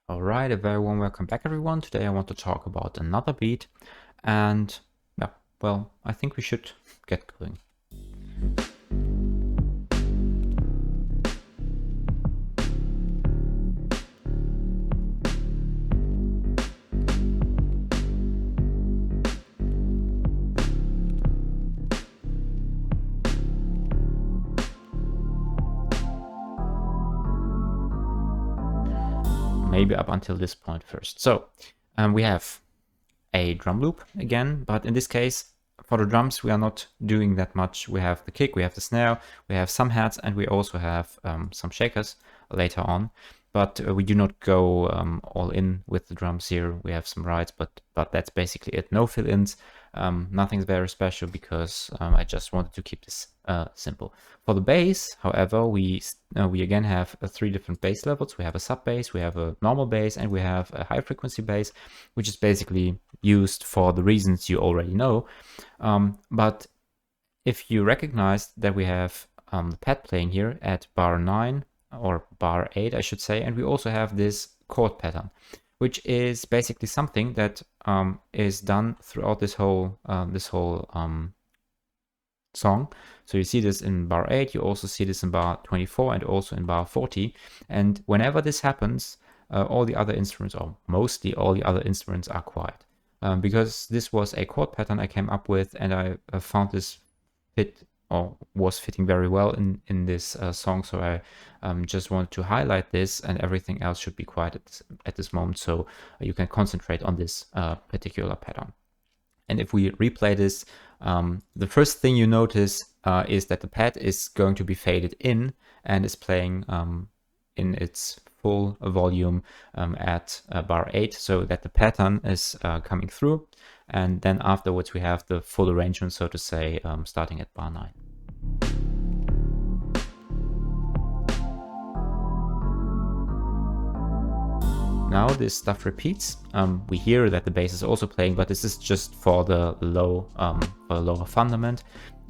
Alright, a very warm welcome back everyone. Today I want to talk about another beat and yeah, well, I think we should get going. Maybe up until this point first. So we have a drum loop again, but in this case, for the drums, we are not doing that much. We have the kick, we have the snare, we have some hats, and we also have some shakers later on. But we do not go all in with the drums here. We have some rides, but that's basically it. No fill-ins, nothing's very special because I just wanted to keep this simple. For the bass, however, we again have three different bass levels. We have a sub bass, we have a normal bass, and we have a high frequency bass, which is basically used for the reasons you already know. But if you recognize that we have the pad playing here at bar 9 or bar 8, I should say, and we also have this chord pattern, which is basically something that is done throughout this whole song. So you see this in bar 8, you also see this in bar 24 and also in bar 40. And whenever this happens, all the other instruments, or mostly all the other instruments, are quiet. Because this was a chord pattern I came up with, and I found this was fitting very well in this song. So I just wanted to highlight this, and everything else should be quiet at this moment, so you can concentrate on this particular pattern. And if we replay this, the first thing you notice is that the pad is going to be faded in and is playing in its full volume at bar 8, so that the pattern is coming through. And then afterwards we have the full arrangement, so to say, starting at bar 9. Now this stuff repeats. We hear that the bass is also playing, but this is just for the lower fundament.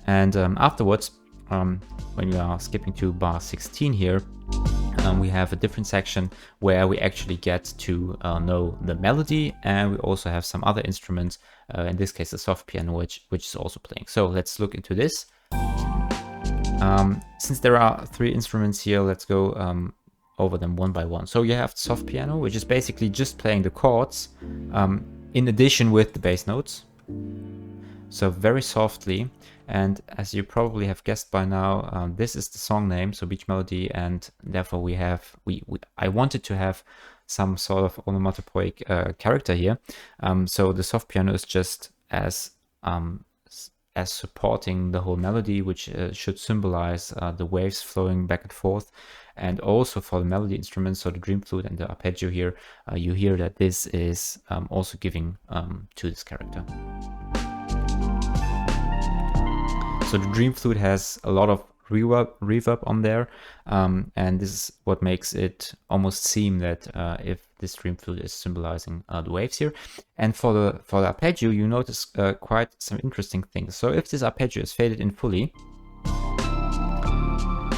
And afterwards, when we are skipping to bar 16 here, we have a different section where we actually get to know the melody, and we also have some other instruments, in this case a soft piano, which is also playing. So let's look into this. Since there are three instruments here, let's go over them one by one. So you have the soft piano, which is basically just playing the chords in addition with the bass notes. So very softly, and as you probably have guessed by now, this is the song name, so Beach Melody, and therefore I wanted to have some sort of onomatopoeic character here. So the soft piano is just as supporting the whole melody, which should symbolize the waves flowing back and forth. And also for the melody instruments, so the dream flute and the arpeggio here, you hear that this is also giving to this character. So the dream flute has a lot of reverb on there, and this is what makes it almost seem that if this dream flute is symbolizing the waves here. And for the arpeggio, you notice quite some interesting things. So if this arpeggio is faded in fully,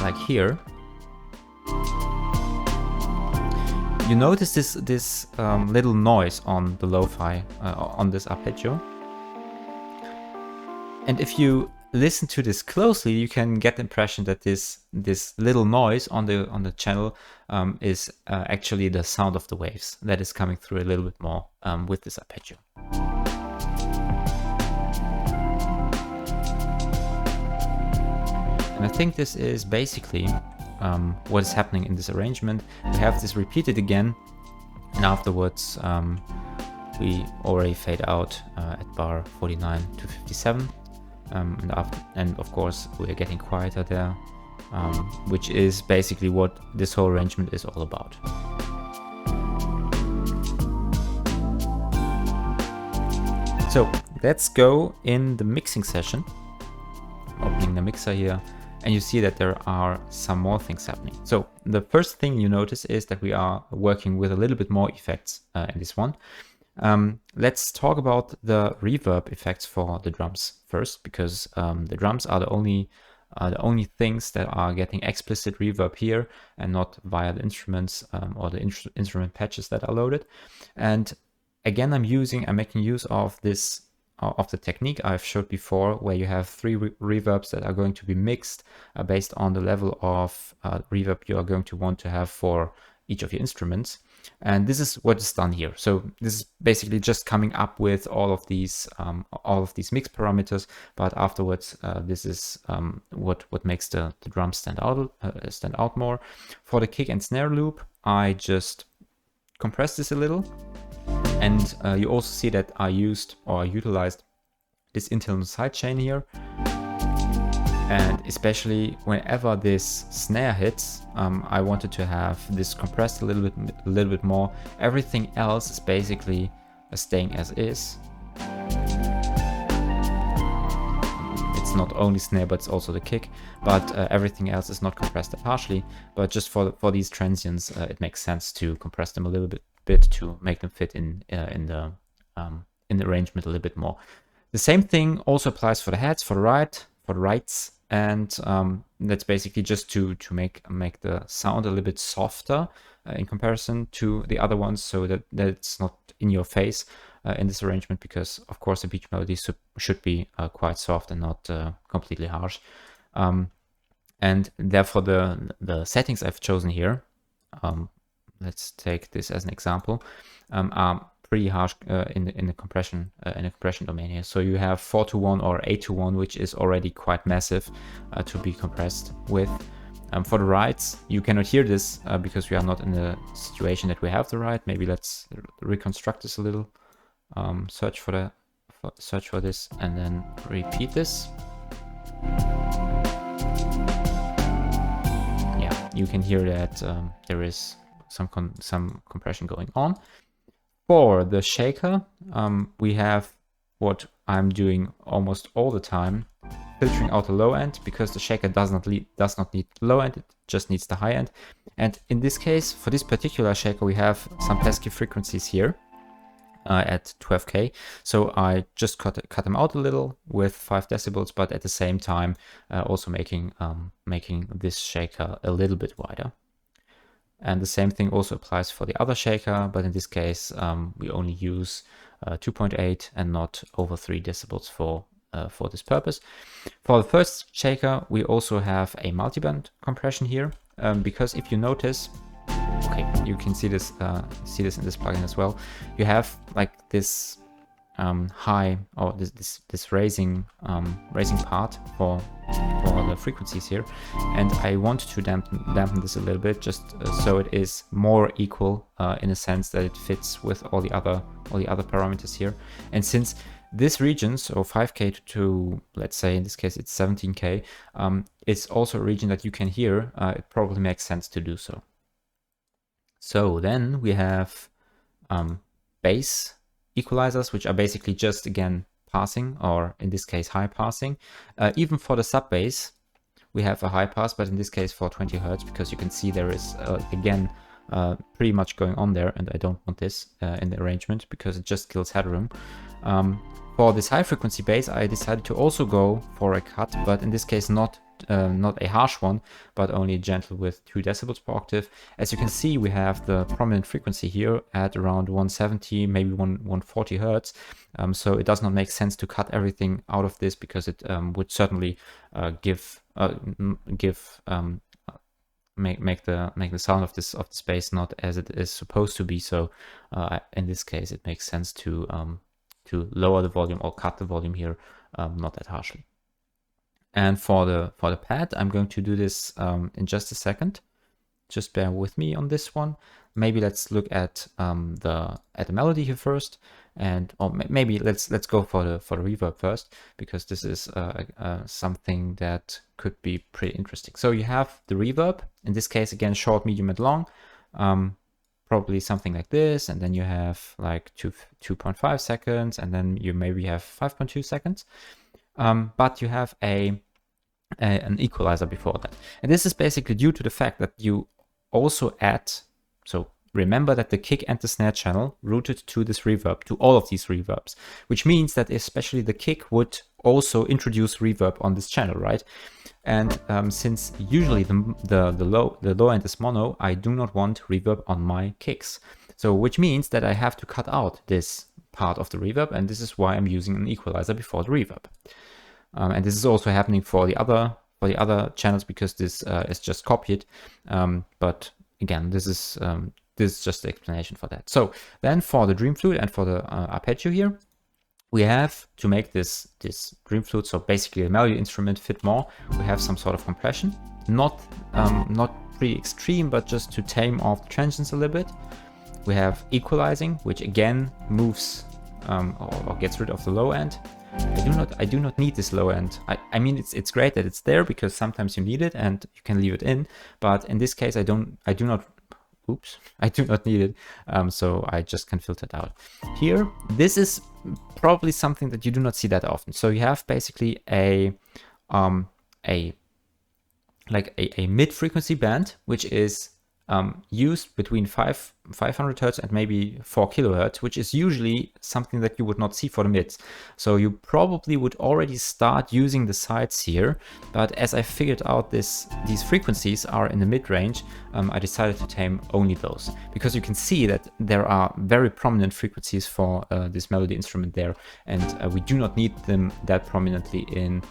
like here, you notice this little noise on the lo-fi on this arpeggio. And if you listen to this closely, you can get the impression that this little noise on the channel is actually the sound of the waves that is coming through a little bit more with this arpeggio. And I think this is basically what is happening in this arrangement. We have this repeated again, and afterwards we already fade out at bar 49 to 57. And of course we are getting quieter there, which is basically what this whole arrangement is all about. So let's go in the mixing session, opening the mixer here, and you see that there are some more things happening. So the first thing you notice is that we are working with a little bit more effects in this one. Let's talk about the reverb effects for the drums first, because the drums are the only The only things that are getting explicit reverb here and not via the instruments or the instrument patches that are loaded. And again, I'm making use of this of the technique I've showed before, where you have three reverbs that are going to be mixed based on the level of reverb you are going to want to have for each of your instruments. And this is what is done here. So this is basically just coming up with all of these mix parameters, but afterwards this is what makes the drum stand out more. For the kick and snare loop, I just compress this a little. And you also see that I utilized this internal sidechain here. And especially whenever this snare hits, I wanted to have this compressed a little bit more. Everything else is basically staying as is. It's not only snare, but it's also the kick. But everything else is not compressed harshly. But just for these transients, it makes sense to compress them a little bit to make them fit in the arrangement a little bit more. The same thing also applies for the heads, for the rights, and that's basically just to make the sound a little bit softer in comparison to the other ones, so that it's not in your face in this arrangement, because of course the beach melody should be quite soft and not completely harsh. And therefore the settings I've chosen here, let's take this as an example, are pretty harsh in the compression domain here. So you have 4:1 or 8:1, which is already quite massive to be compressed with. For the rights, you cannot hear this because we are not in the situation that we have the right. Maybe let's reconstruct this a little. Search for this and then repeat this. Yeah, you can hear that there is some compression going on. For the shaker, we have what I'm doing almost all the time, filtering out the low end, because the shaker does not need low end, it just needs the high end. And in this case, for this particular shaker, we have some pesky frequencies here at 12K. So I just cut them out a little with 5 decibels, but at the same time also making this shaker a little bit wider. And the same thing also applies for the other shaker, but in this case we only use 2.8 and not over 3 decibels for this purpose. For the first shaker, we also have a multiband compression here, because if you notice, okay, you can see this in this plugin as well. You have like this high, or this raising part for the frequencies here, and I want to dampen this a little bit, just so it is more equal in a sense that it fits with all the other parameters here. And since this region, so 5K to let's say in this case it's 17K, it's also a region that you can hear, it probably makes sense to do so. So then we have bass equalizers, which are basically just, again, passing, or in this case high passing. Even for the sub bass we have a high pass, but in this case for 20 Hertz, because you can see there is again pretty much going on there, and I don't want this in the arrangement because it just kills headroom. For this high frequency bass, I decided to also go for a cut, but in this case not a harsh one, but only gentle with 2 decibels per octave. As you can see, we have the prominent frequency here at around 170, maybe 140 Hertz. So it does not make sense to cut everything out of this, because it would certainly make the sound of this bass not as it is supposed to be. So in this case, it makes sense to lower the volume or cut the volume here, not that harshly. And for the pad, I'm going to do this in just a second. Just bear with me on this one. Maybe let's look at the melody here first, or maybe let's go for the reverb first, because this is something that could be pretty interesting. So you have the reverb, in this case again short, medium, and long. Probably something like this, and then you have like 2.5 seconds, and then you maybe have 5.2 seconds. But you have an equalizer before that. And this is basically due to the fact that you also add, so remember that the kick and the snare channel routed to this reverb, to all of these reverbs, which means that especially the kick would also introduce reverb on this channel, right? And since usually the low end is mono, I do not want reverb on my kicks. So which means that I have to cut out this part of the reverb, and this is why I'm using an equalizer before the reverb. And this is also happening for the other channels, because this is just copied. But again, this is just the explanation for that. So then for the dream flute and for the arpeggio here, we have to make this dream flute, so basically a melody instrument, fit more. We have some sort of compression, not pretty extreme, but just to tame off the transients a little bit. We have equalizing, which again moves or gets rid of the low end. I do not need this low end. I mean, it's great that it's there, because sometimes you need it and you can leave it in. But in this case, I do not need it. So I just can filter it out. Here, this is probably something that you do not see that often. So you have basically a mid-frequency band, which is used between 500 hertz and maybe 4 kilohertz, which is usually something that you would not see for the mids. So you probably would already start using the sides here, but as I figured out these frequencies are in the mid-range, I decided to tame only those, because you can see that there are very prominent frequencies for this melody instrument there, and we do not need them that prominently in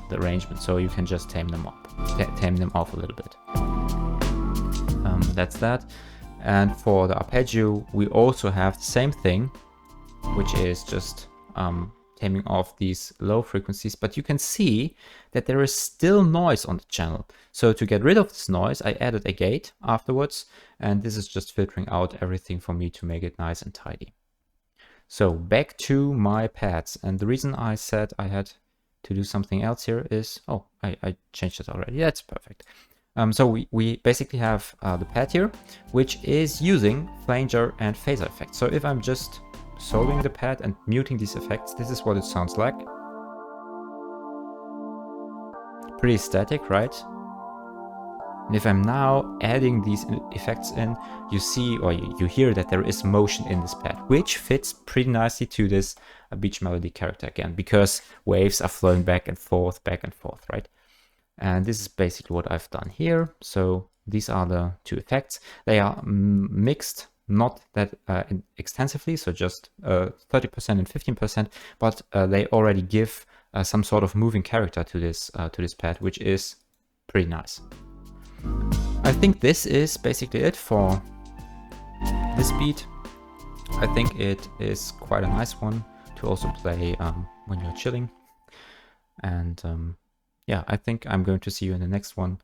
the arrangement, so you can just tame them off a little bit. That's that. And for the arpeggio, we also have the same thing, which is just taming off these low frequencies, but you can see that there is still noise on the channel. So to get rid of this noise, I added a gate afterwards, and this is just filtering out everything for me to make it nice and tidy. So back to my pads, and the reason I said I had to do something else here is, oh, I changed it already. That's perfect. So we basically have the pad here, which is using flanger and phaser effects. So if I'm just soloing the pad and muting these effects, this is what it sounds like. Pretty static, right? And if I'm now adding these effects in, you see, or you hear that there is motion in this pad, which fits pretty nicely to this beach melody character again, because waves are flowing back and forth, right? And this is basically what I've done here. So these are the two effects. They are mixed, not that extensively, so just 30% and 15%, but they already give some sort of moving character to this pad, which is pretty nice. I think this is basically it for this beat. I think it is quite a nice one to also play when you're chilling. And yeah, I think I'm going to see you in the next one.